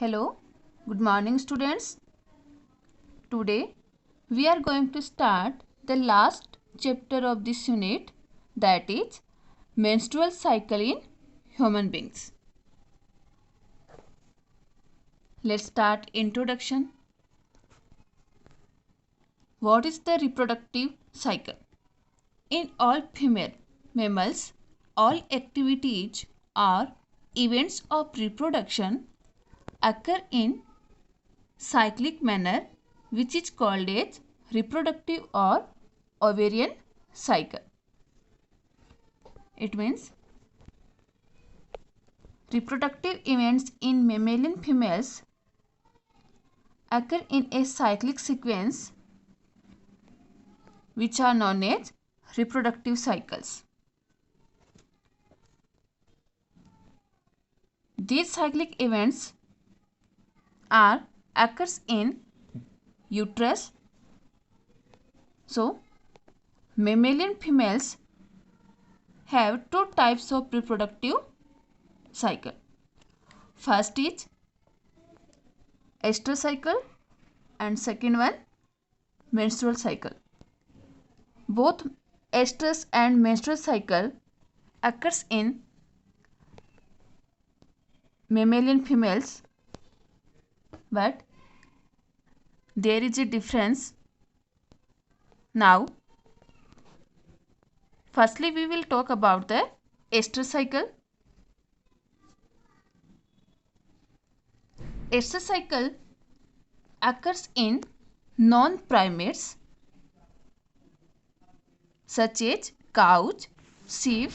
Hello, good morning students. Today we are going to start the last chapter of this unit, that is menstrual cycle in human beings. Let's start introduction. What is the reproductive cycle? In all female mammals, all activities or events of reproduction occur in cyclic manner, which is called as reproductive or ovarian cycle. It means reproductive events in mammalian females occur in a cyclic sequence which are known as reproductive cycles. These cyclic events occurs in uterus. So, mammalian females have two types of reproductive cycle. First is estrous cycle and second one menstrual cycle. Both estrous and menstrual cycle occurs in mammalian females, but there is a difference. Now, firstly we will talk about the estrous cycle. Estrous cycle occurs in non-primates such as cows, sheep,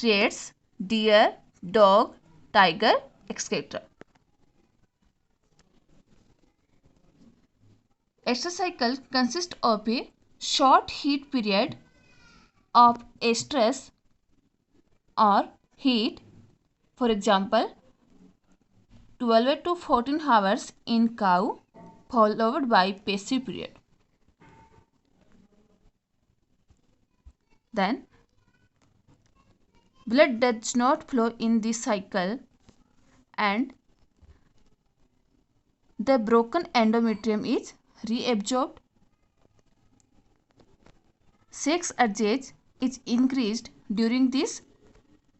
rats, deer, dog, tiger, etc. Estrous cycle consists of a short heat period of estrus or heat, for example 12 to 14 hours in cow, followed by passive period. Then blood does not flow in this cycle and the broken endometrium is reabsorbed. Sex urge is increased during this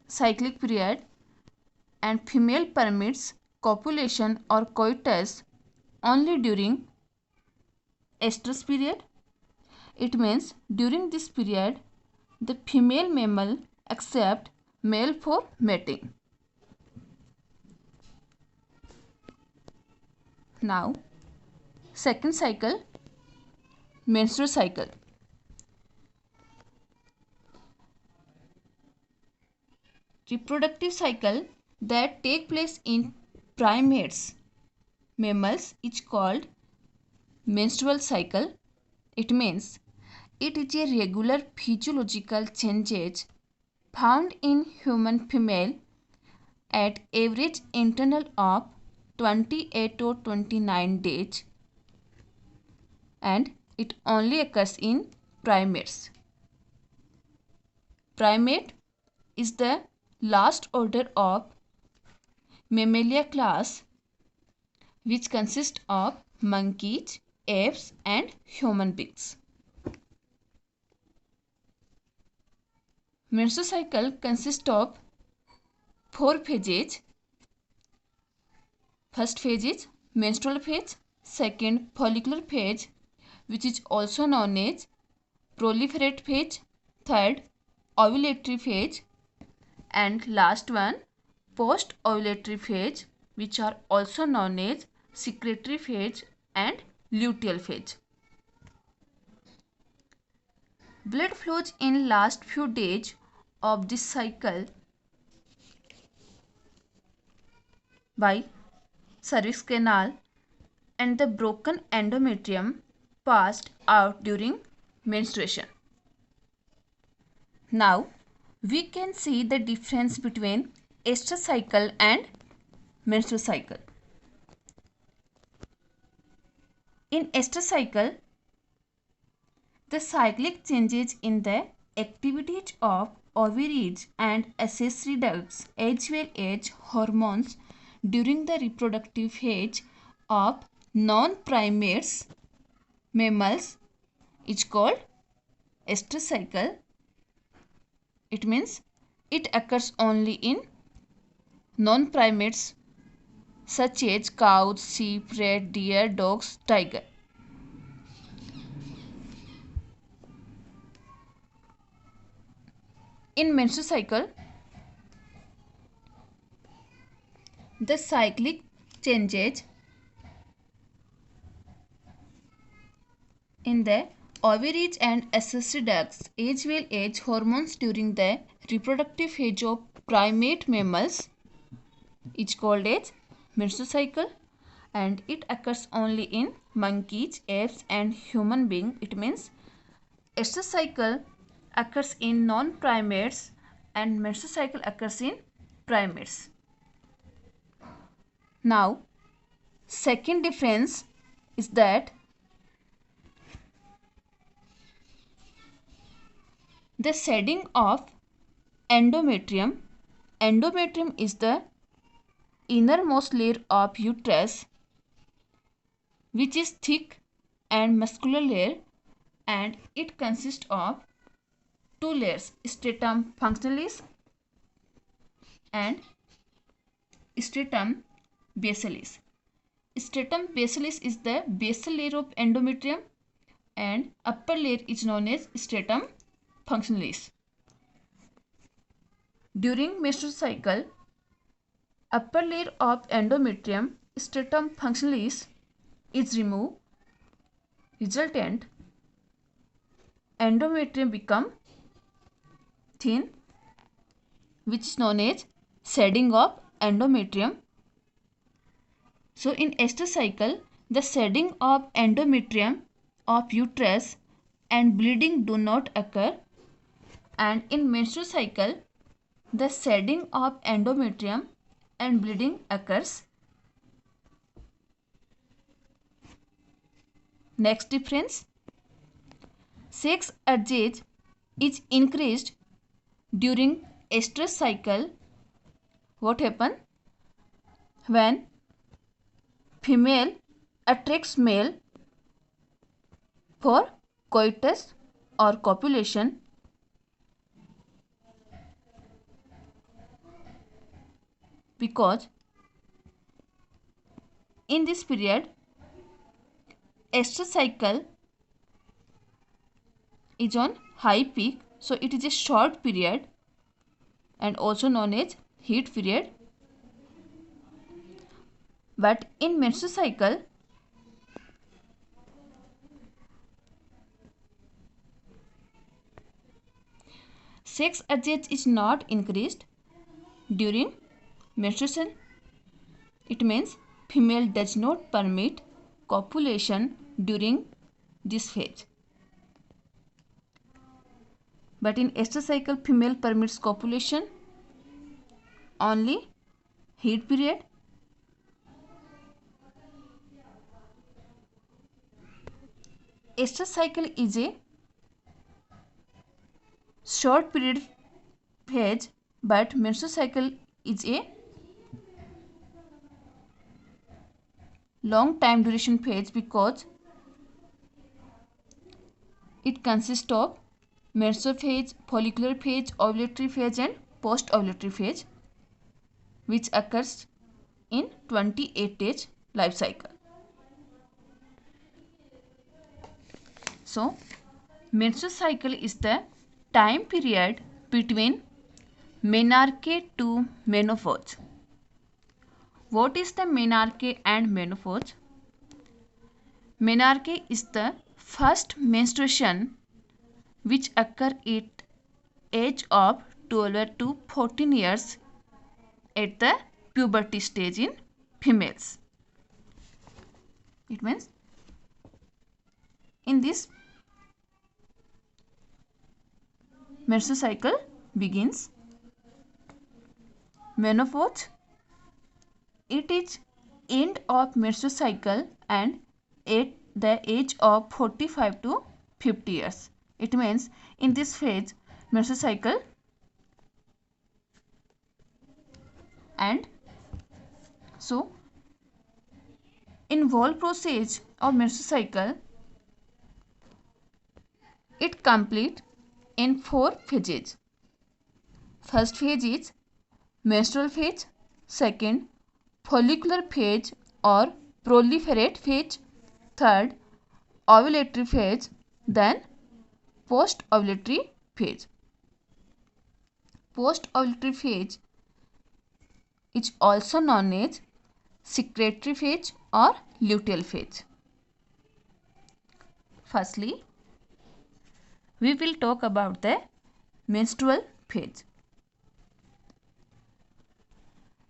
cyclic period and female permits copulation or coitus only during estrus period. It means during this period the female mammal accepts male for mating. Now, second cycle, menstrual cycle. Reproductive cycle that take place in primates mammals is called menstrual cycle. It means it is a regular physiological changes found in human female at average interval of 28 or 29 days, and it only occurs in primates. Primate is the last order of Mammalia class, which consists of monkeys, apes and human beings. Menstrual cycle consists of 4 phases. First phase is menstrual phase, second follicular phase, which is also known as proliferate phase, third ovulatory phase, and last one post ovulatory phase, which are also known as secretory phase and luteal phase. Blood flows in last few days of this cycle by cervix canal and the broken endometrium passed out during menstruation. Now we can see the difference between estrous cycle and menstrual cycle. In estrous cycle, the cyclic changes in the activities of ovaries and accessory ducts as well as hormones during the reproductive phase of non-primates mammals is called estrous cycle. It means it occurs only in non-primates such as cows, sheep, rat, deer, dogs, tiger. In menstrual cycle, the cyclic changes in the ovaries and accessory ducts as well as hormones during the reproductive phase of primate mammals is called as menstrual cycle, and it occurs only in monkeys, apes and human beings. It means estrous cycle occurs in non-primates and menstrual cycle occurs in primates. Now, second difference is that the shedding of endometrium. Endometrium is the innermost layer of uterus which is thick and muscular layer, and it consists of two layers, stratum functionalis and stratum basalis. Stratum basalis is the basal layer of endometrium and upper layer is known as stratum functionalis. During menstrual cycle, upper layer of endometrium, stratum functionalis, is removed. Resultant endometrium become thin, which is known as shedding of endometrium. So in estrous cycle, the shedding of endometrium of uterus and bleeding do not occur, and in menstrual cycle, the shedding of endometrium and bleeding occurs. Next difference, sex urge is increased during estrous cycle. What happen? When female attracts male for coitus or copulation, because in this period estrous cycle is on high peak, so it is a short period and also known as heat period. But in menstrual cycle, sex urge is not increased during menstruation. It means female does not permit copulation during this phase. But in estrous cycle, female permits copulation only heat period. Estrous cycle is a short period phase, but menstrual cycle is a long time duration phase because it consists of menstrual phase, follicular phase, ovulatory phase and post-ovulatory phase, which occurs in 28 days life cycle. So, menstrual cycle is the time period between menarche to menopause. What is the menarche and menopause? Menarche is the first menstruation which occur at age of 12 to 14 years at the puberty stage in females. It means in this menstrual cycle begins. Menopause, it is end of menstrual cycle and at the age of 45 to 50 years. It means in this phase menstrual cycle and So, in whole process of menstrual cycle, it complete in 4 phases. First phase is menstrual phase, second follicular phase or proliferate phase, third ovulatory phase, then post-ovulatory phase. Post-ovulatory phase is also known as secretory phase or luteal phase. Firstly, we will talk about the menstrual phase.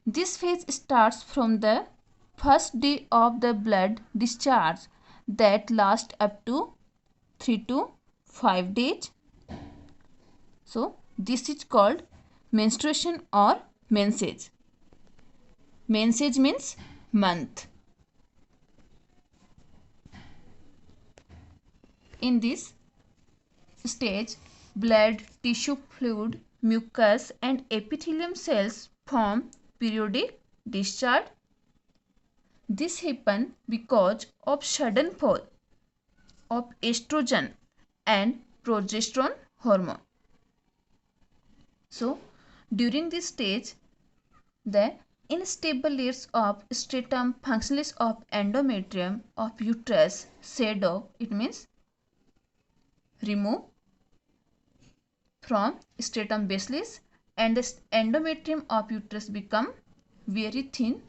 This phase starts from the first day of the blood discharge that lasts up to 3 to 5 days. So, this is called menstruation or mensage. Mensage means month. In this stage, blood, tissue fluid, mucus and epithelium cells form periodic discharge. This happens because of sudden fall of estrogen and progesterone hormone. So, during this stage, the unstable layers of stratum functionalis of endometrium of uterus shed off, it means remove from stratum basilis, and the endometrium of uterus become very thin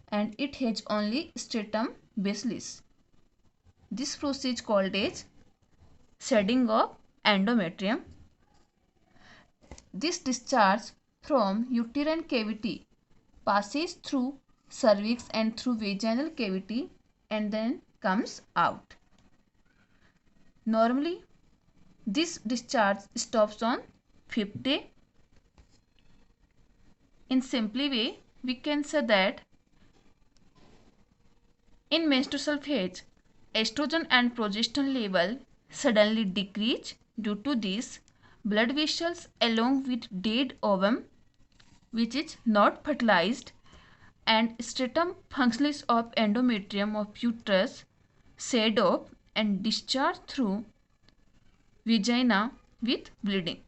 and it has only stratum basilis. This process called as shedding of endometrium. This discharge from uterine cavity passes through cervix and through vaginal cavity and then comes out. Normally, this discharge stops on 5th day. In simple way, we can say that in menstrual phase, estrogen and progesterone level suddenly decrease. Due to this, blood vessels along with dead ovum, which is not fertilized, and stratum functionalis of endometrium of uterus shed off and discharge through vagina with bleeding.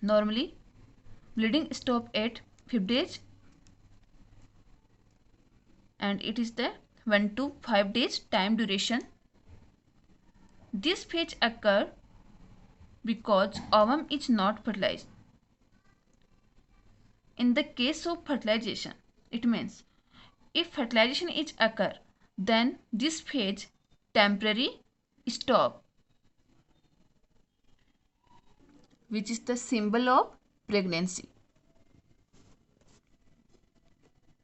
Normally, bleeding stop at 5 days and it is the 1 to 5 days time duration. This phase occurs because ovum is not fertilized. In the case of fertilization, it means if fertilization is occur, then this phase temporary stop, which is the symbol of pregnancy.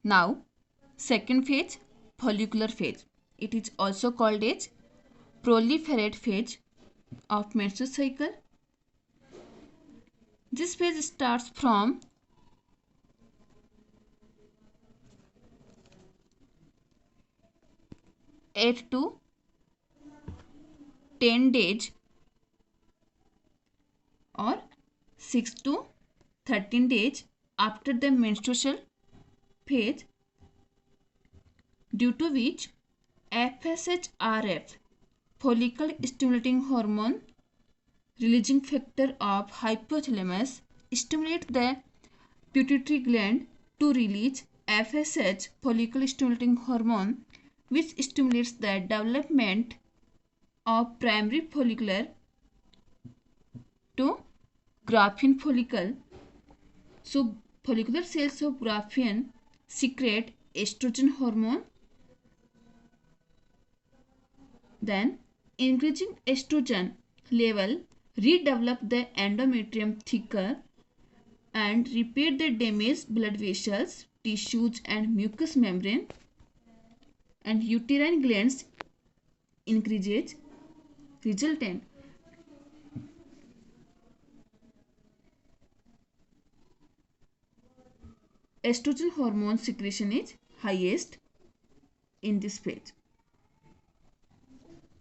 Now, second phase, follicular phase. It is also called as proliferate phase of menstrual cycle. This phase starts from 8 to 10 days or 6 to 13 days after the menstrual phase, due to which FSHRF, follicle stimulating hormone releasing factor of hypothalamus, stimulates the pituitary gland to release FSH, follicle stimulating hormone, which stimulates the development of primary follicular to Graafian follicle. So, follicular cells of Graafian secrete estrogen hormone. Then, increasing estrogen level redevelop the endometrium thicker and repair the damaged blood vessels, tissues and mucous membrane, and uterine glands increases, resultant estrogen hormone secretion is highest in this phase.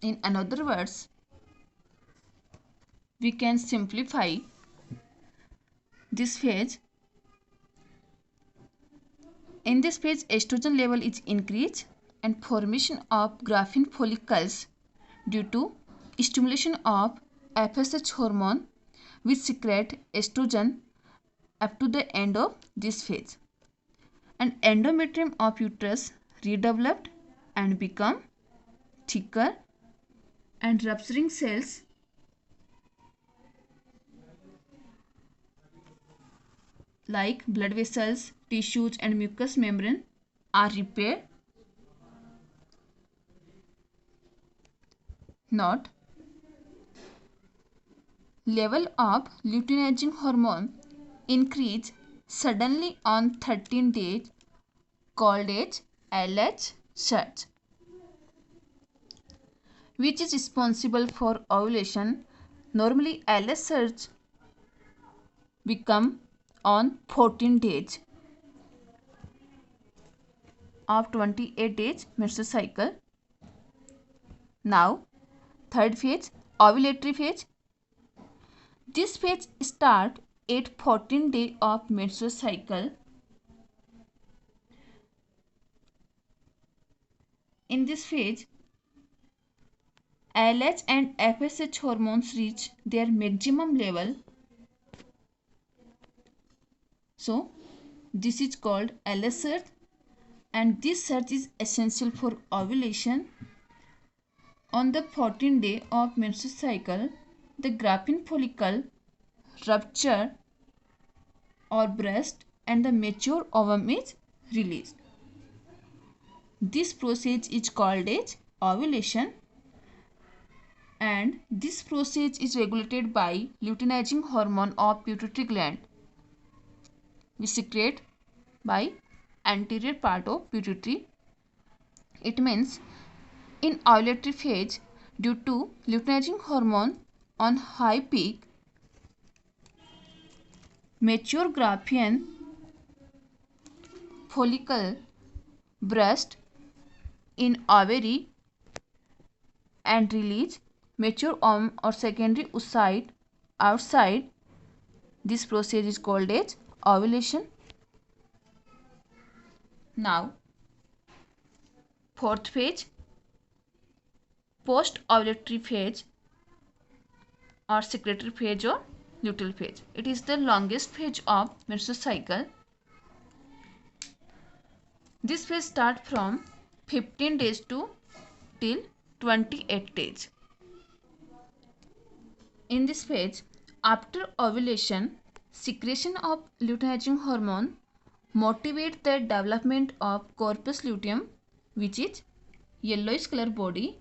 In other words, we can simplify this phase In this phase, estrogen level is increased and formation of Graafian follicles due to stimulation of FSH hormone which secrete estrogen up to the end of this phase. And endometrium of uterus redeveloped and become thicker and rupturing cells like blood vessels, tissues and mucous membrane are repaired. Note: level of luteinizing hormone increase suddenly on 13 days called as LH surge, which is responsible for ovulation. Normally LH surge become on 14 days of 28 days menstrual cycle. Now third phase, ovulatory phase. This phase start at 14 day of menstrual cycle. In this phase, LH and FSH hormones reach their maximum level. So this is called LH surge, and this surge is essential for ovulation. On the 14th day of menstrual cycle, the Graafian follicle rupture or burst and the mature ovum is released. This process is called as ovulation, and this process is regulated by luteinizing hormone of pituitary gland, which secrete by anterior part of pituitary. It means in ovulatory phase, due to luteinizing hormone on high peak, mature Graafian follicle burst in ovary and release mature ovum or secondary oocyte outside. This process is called as ovulation. Now fourth phase, post ovulatory phase or secretory phase or luteal phase. It is the longest phase of menstrual cycle. This phase starts from 15 days to till 28 days. In this phase, after ovulation, secretion of luteinizing hormone motivates the development of corpus luteum, which is yellowish color body.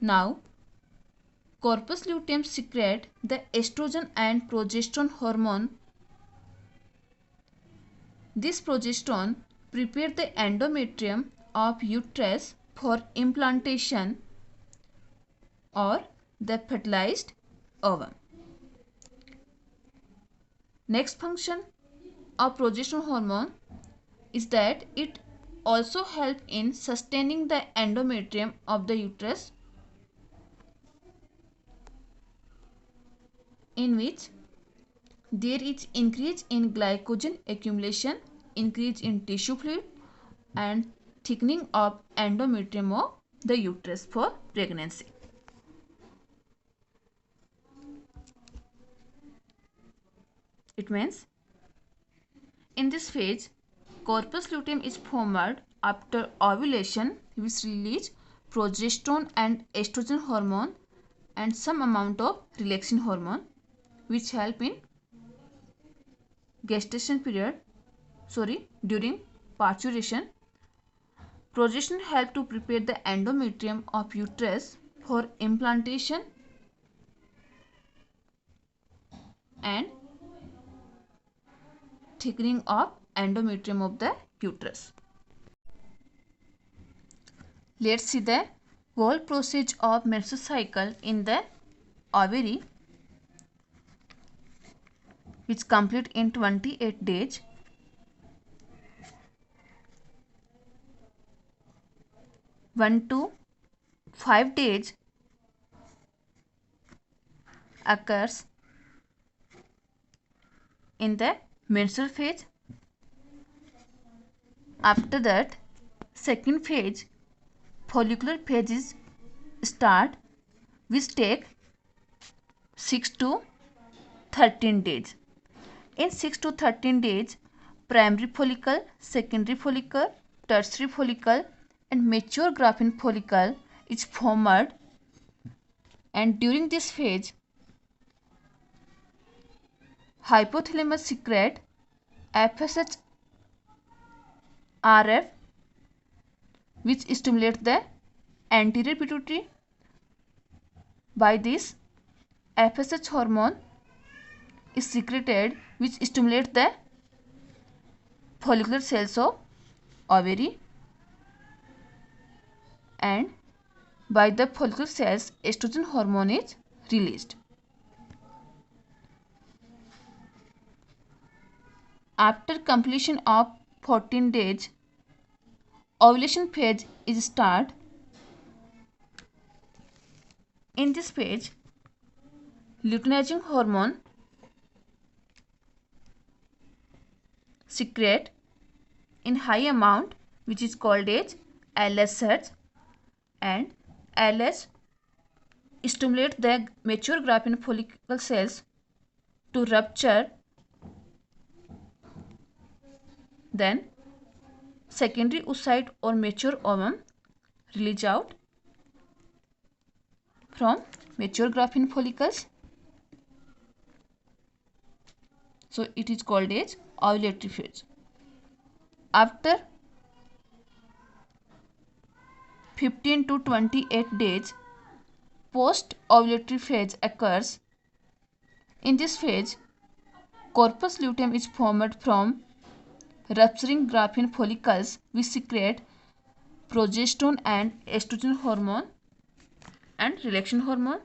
Now, corpus luteum secrete the estrogen and progesterone hormone. This progesterone prepares the endometrium of uterus for implantation or the fertilized ovum. Next function of progesterone hormone is that it also helps in sustaining the endometrium of the uterus, in which there is increase in glycogen accumulation, increase in tissue fluid and thickening of endometrium of the uterus for pregnancy. It means in this phase, corpus luteum is formed after ovulation, which release progesterone and estrogen hormone and some amount of relaxin hormone, which help in gestation period, during parturition. Progesterone help to prepare the endometrium of uterus for implantation and thickening of endometrium of the uterus. Let's see the whole process of menstrual cycle in the ovary, which complete in 28 days. 1 to 5 days occurs in the menstrual phase. After that, second phase, follicular phase is start, which take 6 to 13 days. In 6 to 13 days, primary follicle, secondary follicle, tertiary follicle and mature graphene follicle is formed, and during this phase, hypothalamus secrete FSH RF, which stimulates the anterior pituitary. By this, FSH hormone is secreted, which stimulates the follicular cells of ovary, and by the follicular cells, estrogen hormone is released. After completion of 14 days, ovulation phase is start. In this phase, luteinizing hormone secrete in high amount, which is called as LH, and LH stimulate the mature graphene follicle cells to rupture. Then secondary oocyte or mature ovum release out from mature graphene follicles. So it is called as ovulatory phase. After 15 to 28 days, post ovulatory phase occurs. In this phase, corpus luteum is formed from rupturing graphene follicles, which secrete progesterone and estrogen hormone and relaxation hormone.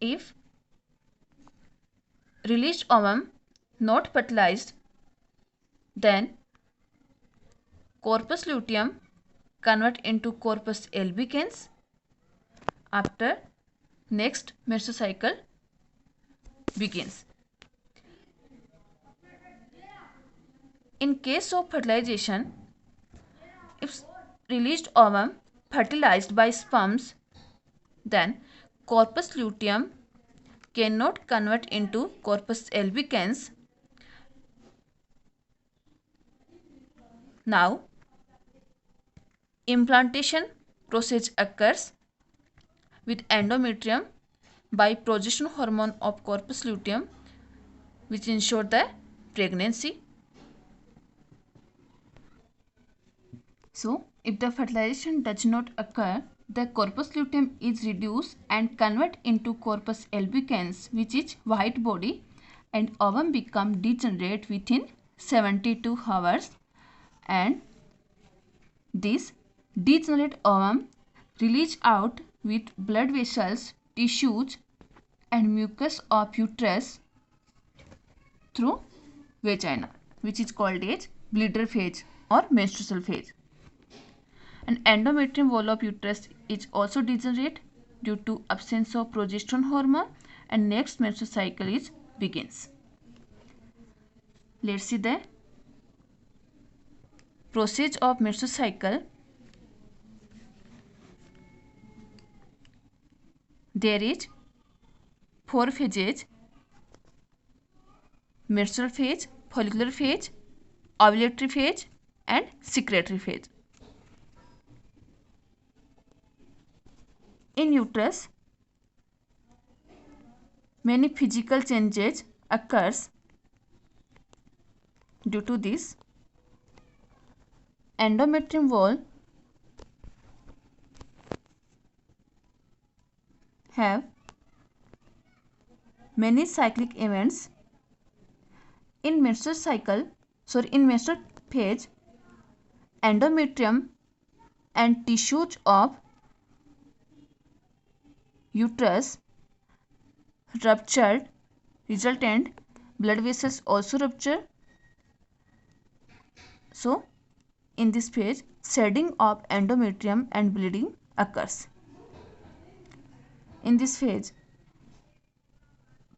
If released ovum not fertilized, then corpus luteum convert into corpus albicans after next menstrual cycle begins. In case of fertilization, if released ovum fertilized by sperms, then corpus luteum cannot convert into corpus albicans. Now, implantation process occurs with endometrium by progesterone hormone of corpus luteum, which ensure the pregnancy. So, if the fertilization does not occur, the corpus luteum is reduced and convert into corpus albicans, which is white body, and ovum become degenerate within 72 hours, and this degenerate ovum release out with blood vessels, tissues and mucus of uterus through vagina, which is called as bleeder phase or menstrual phase. And endometrium wall of uterus is also degenerate due to absence of progesterone hormone, and next menstrual cycle begins. Let's see the process of menstrual cycle. There is 4 phases: menstrual phase, follicular phase, ovulatory phase and secretory phase. In uterus, many physical changes occurs due to this. Endometrium wall have many cyclic events. In menstrual phase, endometrium and tissues of uterus ruptured, resultant blood vessels also rupture. So, in this phase, shedding of endometrium and bleeding occurs. In this phase,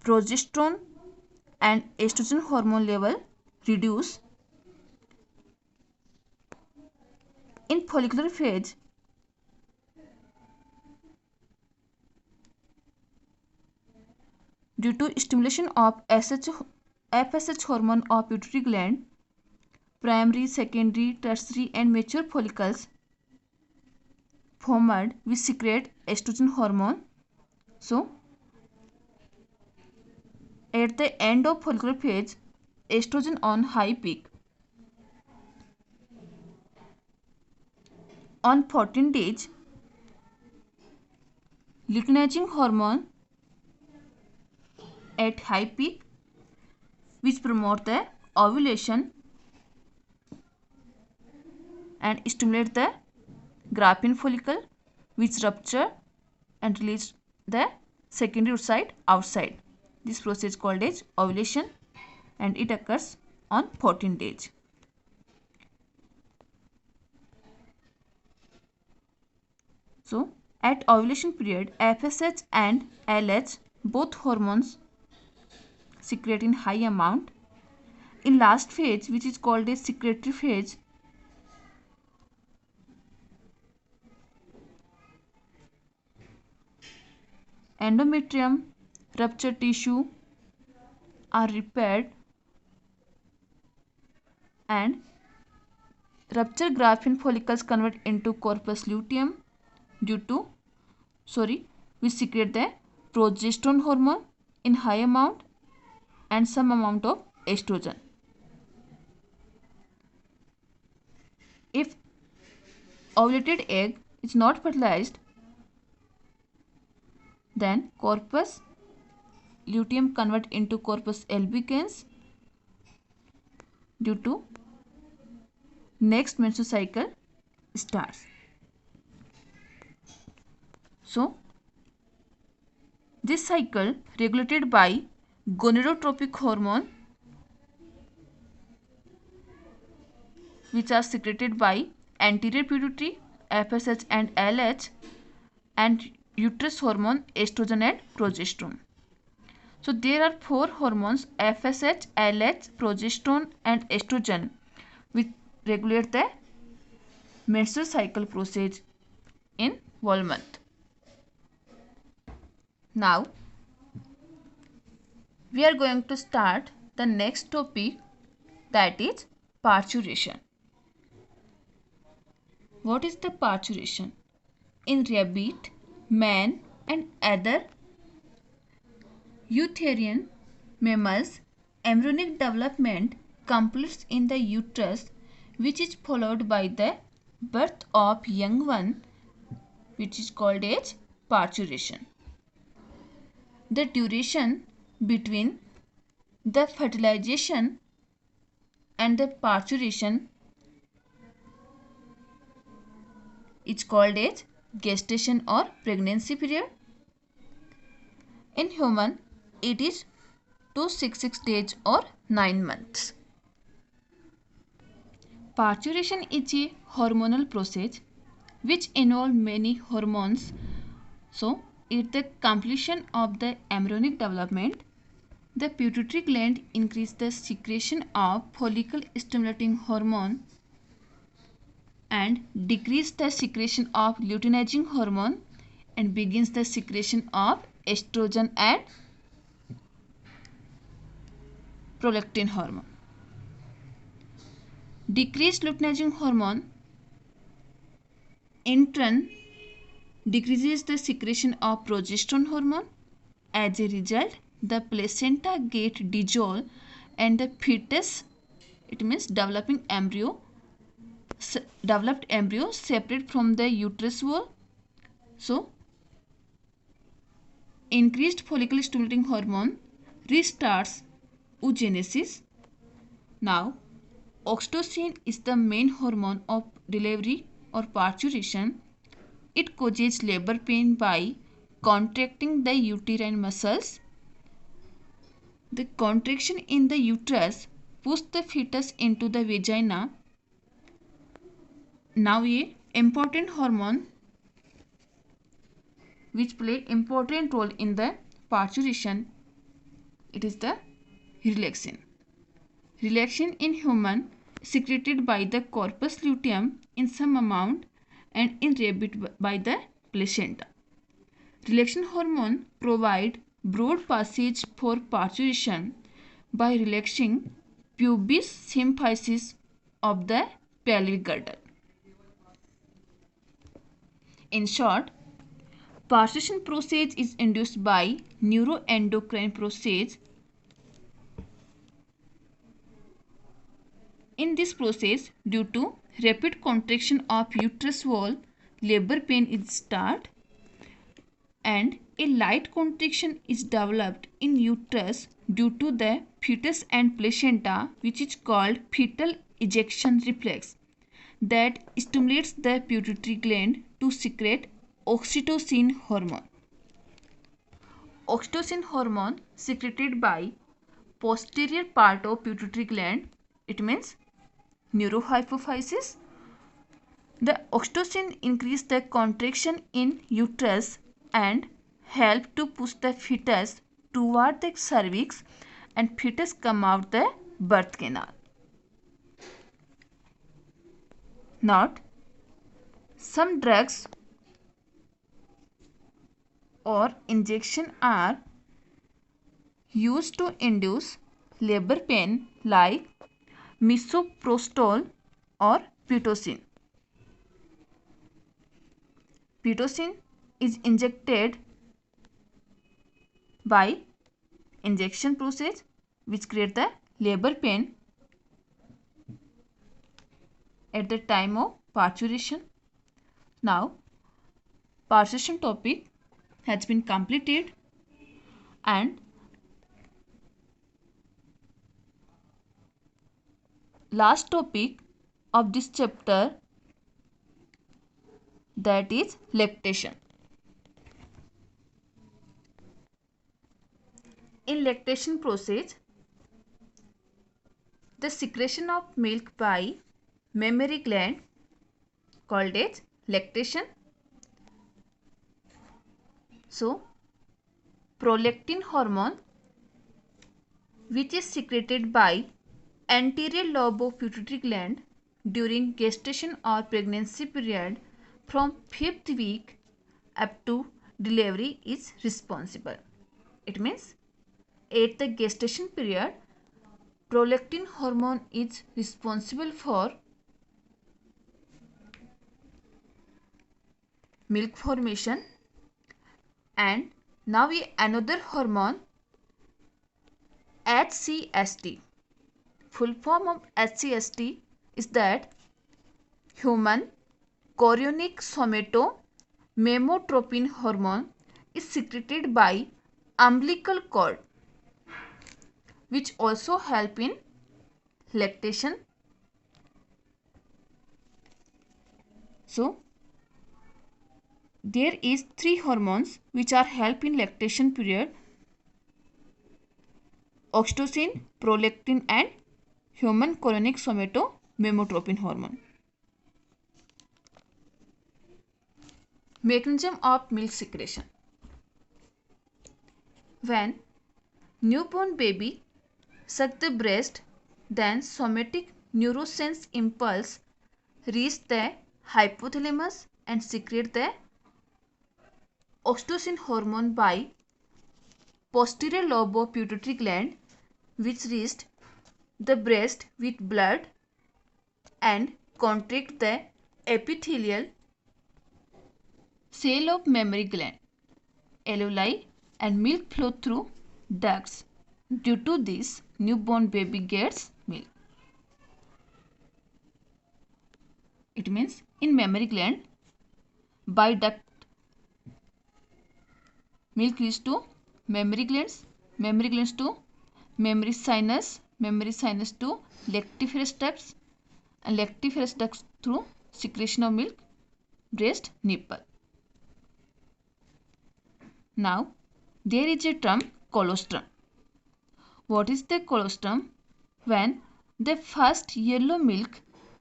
progesterone and estrogen hormone level reduce, In follicular phase, due to stimulation of FSH hormone of pituitary gland, primary, secondary, tertiary and mature follicles formed which secrete estrogen hormone. So, at the end of follicular phase, estrogen on high peak. On 14 days, luteinizing hormone at high peak which promote the ovulation and stimulate the Graafian follicle which rupture and release the secondary oocyte outside. This process called as ovulation and it occurs on 14 days. So, at ovulation period, FSH and LH, both hormones secrete in high amount. In last phase, which is called a secretory phase, endometrium, ruptured tissue are repaired and ruptured Graafian follicles convert into corpus luteum which secrete the progesterone hormone in high amount and some amount of estrogen. If ovulated egg is not fertilized, then corpus luteum convert into corpus albicans due to next menstrual cycle starts. So, this cycle regulated by gonadotropic hormone which are secreted by anterior pituitary, FSH and LH and uterus hormone estrogen and progesterone. So there are 4 hormones FSH, LH, progesterone and estrogen which regulate the menstrual cycle process in 12 month. Now we are going to start the next topic, that is parturition. What is the parturition? In rabbit, man and other eutherian mammals, embryonic development completes in the uterus which is followed by the birth of young one which is called as parturition. The duration between the fertilization and the parturition is called as gestation or pregnancy period. In human, it is 266 days or 9 months. Parturition is a hormonal process which involves many hormones. So, at the completion of the embryonic development, the pituitary gland increases the secretion of follicle stimulating hormone and decreases the secretion of luteinizing hormone and begins the secretion of estrogen and prolactin hormone. Decreased luteinizing hormone in turn decreases the secretion of progesterone hormone. As a result, the placenta gets dissolved and the fetus, it means developed embryo separate from the uterus wall. So, increased follicle stimulating hormone restarts oogenesis. Now, oxytocin is the main hormone of delivery or parturition. It causes labor pain by contracting the uterine muscles. The contraction in the uterus pushes the fetus into the vagina. Now, a important hormone which play important role in the parturition, it is the relaxin. Relaxin in human secreted by the corpus luteum in some amount and in rabbit by the placenta. Relaxation hormone provide broad passage for parturition by relaxing pubis symphysis of the pelvic girdle. In short, parturition process is induced by neuroendocrine process. In this process, due to rapid contraction of uterus wall, labor pain is start and a light contraction is developed in uterus due to the fetus and placenta, which is called fetal ejection reflex, that stimulates the pituitary gland to secrete oxytocin hormone. Oxytocin hormone secreted by posterior part of pituitary gland, it means neurohypophysis. The oxytocin increase the contraction in uterus and help to push the fetus toward the cervix and fetus come out the birth canal. Note, some drugs or injection are used to induce labor pain like misoprostol or pitocin. Pitocin is injected by injection process which create the labor pain at the time of parturition. Now, parturition topic has been completed and last topic of this chapter, that is lactation. In lactation process, the secretion of milk by mammary gland called as lactation. So, prolactin hormone, which is secreted by anterior lobe of pituitary gland during gestation or pregnancy period from 5th week up to delivery, is responsible. It means at the gestation period, prolactin hormone is responsible for milk formation. And now another hormone, HCST. Full form of HCST is that human chorionic somatomamotropin hormone is secreted by umbilical cord, which also help in lactation. So, there is 3 hormones which are help in lactation period: oxytocin, prolactin and human chorionic somatomamotropin hormone. Mechanism of milk secretion. When newborn baby suck the breast, then somatic neurosense impulse reach the hypothalamus and secrete the oxytocin hormone by posterior lobe of pituitary gland, which reached the breast with blood and contract the epithelial cell of mammary gland, alveoli, and milk flow through ducts. Due to this, newborn baby gets milk. It means in mammary gland, by duct, milk reaches to mammary glands to mammary sinus to lactiferous ducts, and lactiferous ducts through secretion of milk, breast, nipple. Now, there is a term colostrum. What is the colostrum? When the first yellow milk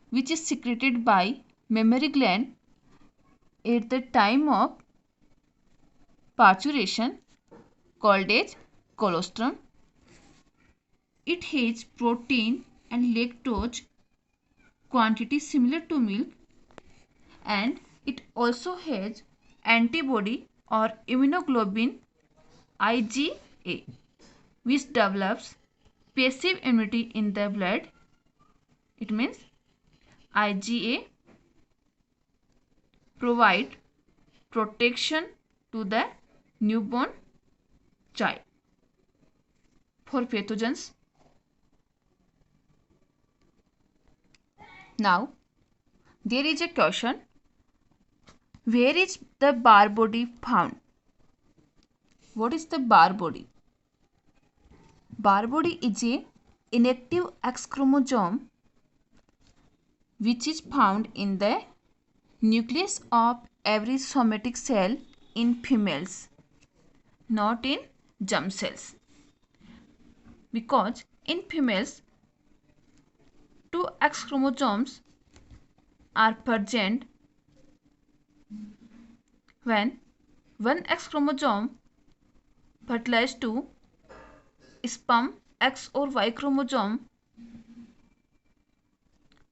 which is secreted by mammary gland at the time of parturition called as colostrum. It has protein and lactose quantity similar to milk, and it also has antibody or immunoglobulin IgA, which develops passive immunity in the blood. It means IgA provide protection to the newborn child for pathogens. Now, there is a question: where is the Barr body found? What is the Barr body? Barr body is a inactive X chromosome which is found in the nucleus of every somatic cell in females, not in germ cells. Because in females, two X chromosomes are present when one X chromosome fertilizes to sperm X or Y chromosome,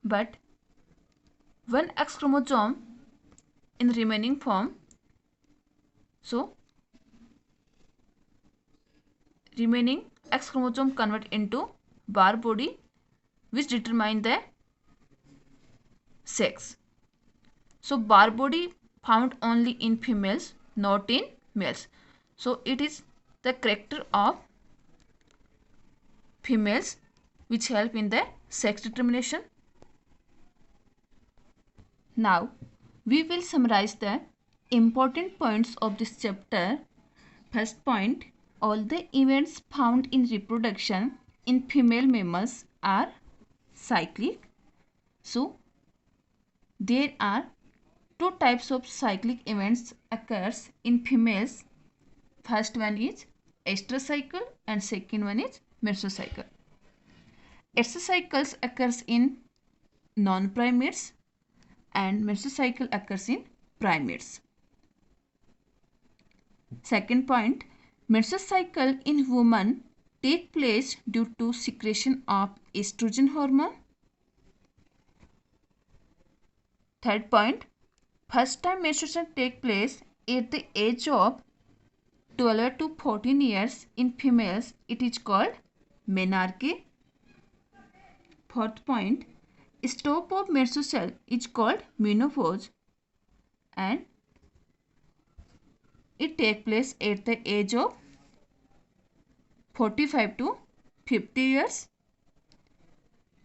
but one X chromosome in remaining form. So, remaining X chromosome convert into Barr body, which determine the sex. So, Barr body found only in females, not in males. So, it is the character of females which help in the sex determination. Now, we will summarize the important points of this chapter. First point, all the events found in reproduction in female mammals are cyclic. So, there are two types of cyclic events occurs in females. First one is estrous cycle and second one is mesocycle. Estrous cycles occurs in non-primates and mesocycle occurs in primates. Second point, mesocycle in women take place due to secretion of estrogen hormone. Third point, first time menstruation take place at the age of 12 to 14 years in females. It is called menarche. Fourth point, stop of menstruation is called menopause and it takes place at the age of 45 to 50 years.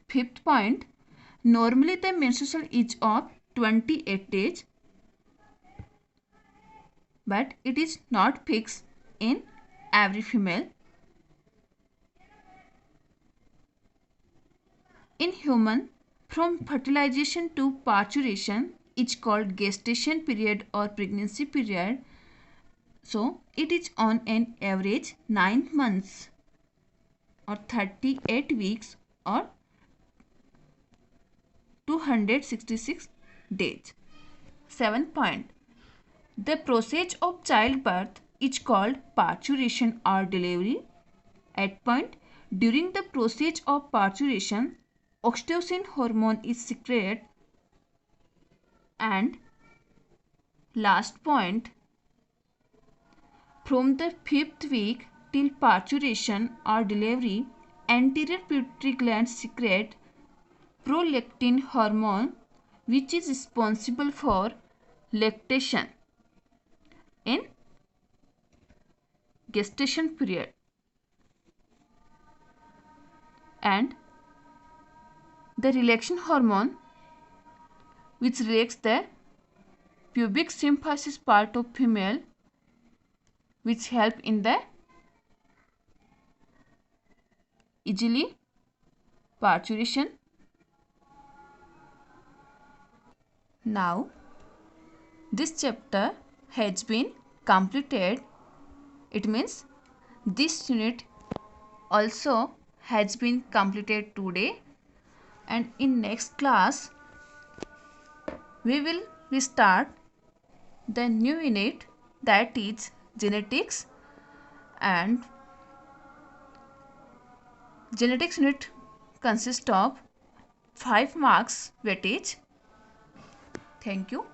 Fifth point, normally the menstruation is of 28 days, but it is not fixed in every female. In human, from fertilization to parturition is called gestation period or pregnancy period. So, it is on an average 9 months or 38 weeks or 266 days. 7th point, the process of childbirth is called parturition or delivery. 8th point, during the process of parturition, oxytocin hormone is secreted. And last point, from the 5th week till parturition or delivery, anterior pituitary gland secrete prolactin hormone which is responsible for lactation in gestation period. And the relaxation hormone which relaxes the pubic symphysis part of female, which help in the easily parturition. Now, this chapter has been completed. It means this unit also has been completed today, and in next class we will start the new unit, that is genetics, and genetics unit consists of 5 marks weightage. Thank you.